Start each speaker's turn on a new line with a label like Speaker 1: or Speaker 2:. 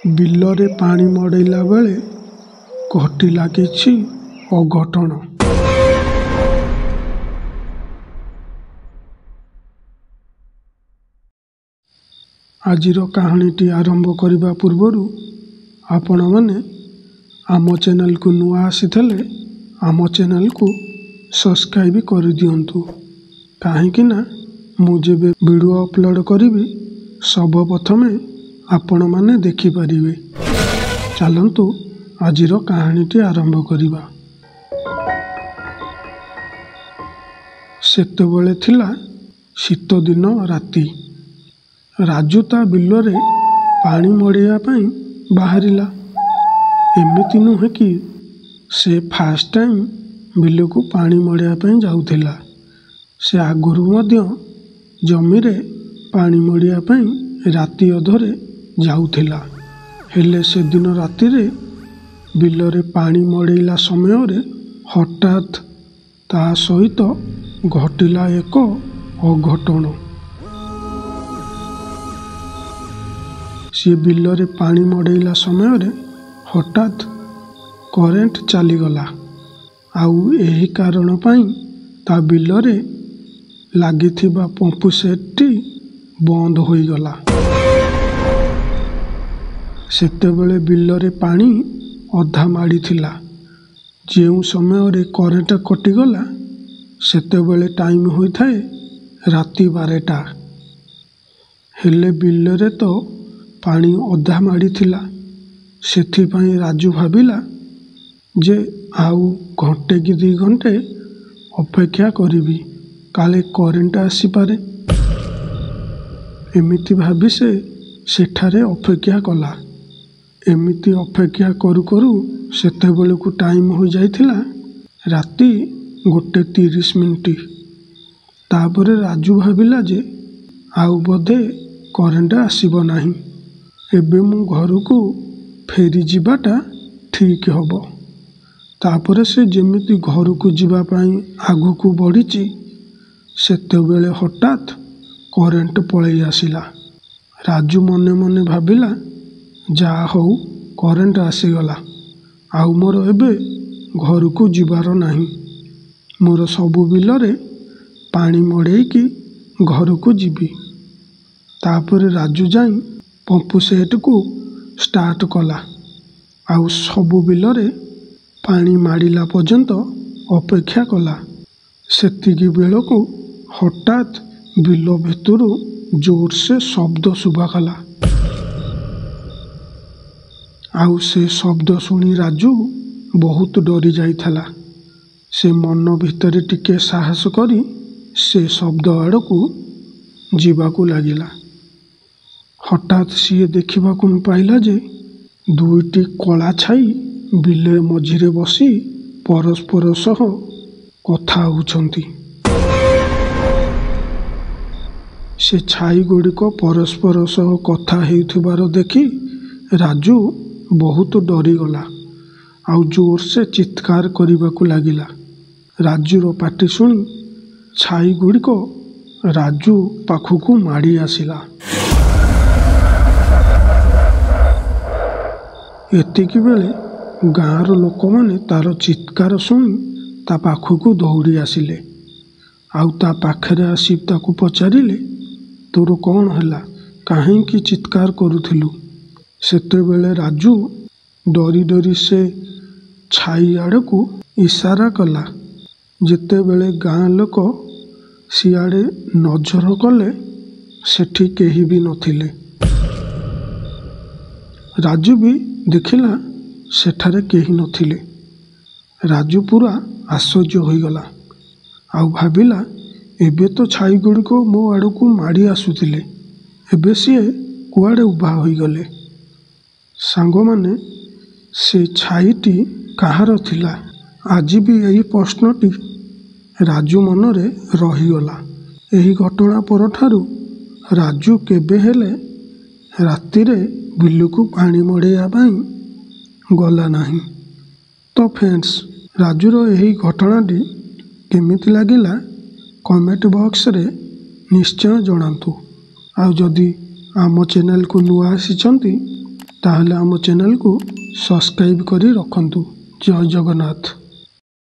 Speaker 1: ବିଲରେ ପାଣି ମଡ଼େଇଲା ବେଳେ ଘଟିଲା କିଛି ଅଘଟଣ। ଆଜିର କାହାଣୀଟି ଆରମ୍ଭ କରିବା ପୂର୍ବରୁ ଆପଣମାନେ ଆମ ଚ୍ୟାନେଲକୁ ନୂଆ ଆସିଥିଲେ ଆମ ଚ୍ୟାନେଲକୁ ସବସ୍କ୍ରାଇବ୍ କରିଦିଅନ୍ତୁ, କାହିଁକିନା ମୁଁ ଯେବେ ଭିଡ଼ିଓ ଅପଲୋଡ଼ କରିବି ସର୍ବପ୍ରଥମେ ଆପଣମାନେ ଦେଖିପାରିବେ। ଚାଲନ୍ତୁ ଆଜିର କାହାଣୀଟି ଆରମ୍ଭ କରିବା। ସେତେବେଳେ ଥିଲା ଶୀତଦିନ ରାତି। ରାଜୁ ତା ବିଲରେ ପାଣି ମଡ଼େଇବା ପାଇଁ ବାହାରିଲା। ଏମିତି ନୁହେଁ କି ସେ ଫାଷ୍ଟ ଟାଇମ୍ ବିଲକୁ ପାଣି ମଡ଼େଇବା ପାଇଁ ଯାଉଥିଲା। ସେ ଆଗରୁ ମଧ୍ୟ ଜମିରେ ପାଣି ମଡ଼େଇବା ପାଇଁ ରାତି ଅଧରେ ଯାଉଥିଲା। ହେଲେ ସେଦିନ ରାତିରେ ବିଲରେ ପାଣି ମଡ଼େଇଲା ସମୟରେ ହଠାତ୍ ତା ସହିତ ଘଟିଲା ଏକ ଅଘଟଣ। ସିଏ ବିଲରେ ପାଣି ମଡ଼େଇଲା ସମୟରେ ହଠାତ୍ କରେଣ୍ଟ ଚାଲିଗଲା। ଆଉ ଏହି କାରଣ ପାଇଁ ତା ବିଲରେ ଲାଗିଥିବା ପମ୍ପ ସେଟ୍ଟି ବନ୍ଦ ହୋଇଗଲା। ସେତେବେଳେ ବିଲରେ ପାଣି ଅଧା ମାଡ଼ିଥିଲା। ଯେଉଁ ସମୟରେ କରେଣ୍ଟ କଟିଗଲା ସେତେବେଳେ ଟାଇମ୍ ହୋଇଥାଏ ରାତି 12ଟା। ହେଲେ ବିଲରେ ତ ପାଣି ଅଧା ମାଡ଼ିଥିଲା। ସେଥିପାଇଁ ରାଜୁ ଭାବିଲା ଯେ ଆଉ ଘଣ୍ଟେ କି 2 ଘଣ୍ଟେ ଅପେକ୍ଷା କରିବି, କାଳେ କରେଣ୍ଟ ଆସିପାରେ। ଏମିତି ଭାବି ସେ ସେଠାରେ ଅପେକ୍ଷା କଲା। ଏମିତି ଅପେକ୍ଷା କରୁ କରୁ ସେତେବେଳକୁ ଟାଇମ୍ ହୋଇଯାଇଥିଲା ରାତି 1:30। ତାପରେ ରାଜୁ ଭାବିଲା ଯେ ଆଉ ବୋଧେ କରେଣ୍ଟ ଆସିବ ନାହିଁ। ଏବେ ମୁଁ ଘରକୁ ଫେରିଯିବାଟା ଠିକ୍ ହେବ। ତାପରେ ସେ ଯେମିତି ଘରକୁ ଯିବା ପାଇଁ ଆଗକୁ ବଢ଼ିଛି ସେତେବେଳେ ହଠାତ୍ କରେଣ୍ଟ ପଳେଇ ଆସିଲା। ରାଜୁ ମନେ ମନେ ଭାବିଲା, ଯାହା ହଉ କରେଣ୍ଟ ଆସିଗଲା। ଆଉ ମୋର ଏବେ ଘରକୁ ଯିବାର ନାହିଁ। ମୋର ସବୁ ବିଲରେ ପାଣି ମଡ଼େଇକି ଘରକୁ ଯିବି। ତାପରେ ରାଜୁ ଯାଇ ପମ୍ପ ସେଟ୍କୁ ଷ୍ଟାର୍ଟ କଲା। ଆଉ ସବୁ ବିଲରେ ପାଣି ମାଡ଼ିଲା ପର୍ଯ୍ୟନ୍ତ ଅପେକ୍ଷା କଲା। ସେତିକି ବେଳକୁ ହଠାତ୍ ବିଲ ଭିତରୁ ଜୋରସେ ଶବ୍ଦ ଶୁଭାଗଲା। ଆଉ ସେ ଶବ୍ଦ ଶୁଣି ରାଜୁ ବହୁତ ଡରି ଯାଇଥିଲା। ସେ ମନ ଭିତରେ ଟିକେ ସାହସ କରି ସେ ଶବ୍ଦ ଆଡ଼କୁ ଯିବାକୁ ଲାଗିଲା। ହଠାତ୍ ସିଏ ଦେଖିବାକୁ ପାଇଲା ଯେ 2ଟି କଳା ଛାଇ ବିଲ ମଝିରେ ବସି ପରସ୍ପର ସହ କଥା ହେଉଛନ୍ତି। ସେ ଛାଇ ଗୁଡ଼ିକ ପରସ୍ପର ସହ କଥା ହେଉଥିବାର ଦେଖି ରାଜୁ ବହୁତ ଡରିଗଲା। ଆଉ ଜୋରସେ ଚିତ୍କାର କରିବାକୁ ଲାଗିଲା। ରାଜୁର ପାଟି ଶୁଣି ଛାଇ ଗୁଡ଼ିକ ରାଜୁ ପାଖକୁ ମାଡ଼ି ଆସିଲା। ଏତିକିବେଳେ ଗାଁର ଲୋକମାନେ ତାର ଚିତ୍କାର ଶୁଣି ତା ପାଖକୁ ଦୌଡ଼ି ଆସିଲେ। ଆଉ ତା ପାଖରେ ଆସି ତାକୁ ପଚାରିଲେ, ତୋର କ'ଣ ହେଲା? କାହିଁକି ଚିତ୍କାର କରୁଥିଲୁ? ସେତେବେଳେ ରାଜୁ ଡରି ଡରି ସେ ଛାଇ ଆଡ଼କୁ ଇସାରା କଲା। ଯେତେବେଳେ ଗାଁ ଲୋକ ସିଆଡ଼େ ନଜର କଲେ ସେଠି କେହି ବି ନଥିଲେ। ରାଜୁ ବି ଦେଖିଲା ସେଠାରେ କେହି ନଥିଲେ। ରାଜୁ ପୁରା ଆଶ୍ଚର୍ଯ୍ୟ ହୋଇଗଲା। ଆଉ ଭାବିଲା, ଏବେ ତ ଛାଇ ଗୁଡ଼ିକ ମୋ ଆଡ଼କୁ ମାଡ଼ି ଆସୁଥିଲେ, ଏବେ ସିଏ କୁଆଡ଼େ ଉଭା ହୋଇଗଲେ? ସାଙ୍ଗମାନେ, ସେ ଛାଇଟି କାହାର ଥିଲା? ଆଜି ବି ଏହି ପ୍ରଶ୍ନଟି ରାଜୁ ମନରେ ରହିଗଲା। ଏହି ଘଟଣା ପରଠାରୁ ରାଜୁ କେବେ ହେଲେ ରାତିରେ ବିଲକୁ ପାଣି ମଡ଼େଇବା ପାଇଁ ଗଲା ନାହିଁ। ତ ଫ୍ରେଣ୍ଡସ୍, ରାଜୁର ଏହି ଘଟଣାଟି କେମିତି ଲାଗିଲା କମେଣ୍ଟ ବକ୍ସରେ ନିଶ୍ଚୟ ଜଣାନ୍ତୁ। ଆଉ ଯଦି ଆମ ଚ୍ୟାନେଲକୁ ନୂଆ ଆସିଛନ୍ତି ତାହେଲେ ଆମ ଚ୍ୟାନେଲକୁ ସବସ୍କ୍ରାଇବ୍ କରି ରଖନ୍ତୁ। ଜୟ ଜଗନ୍ନାଥ।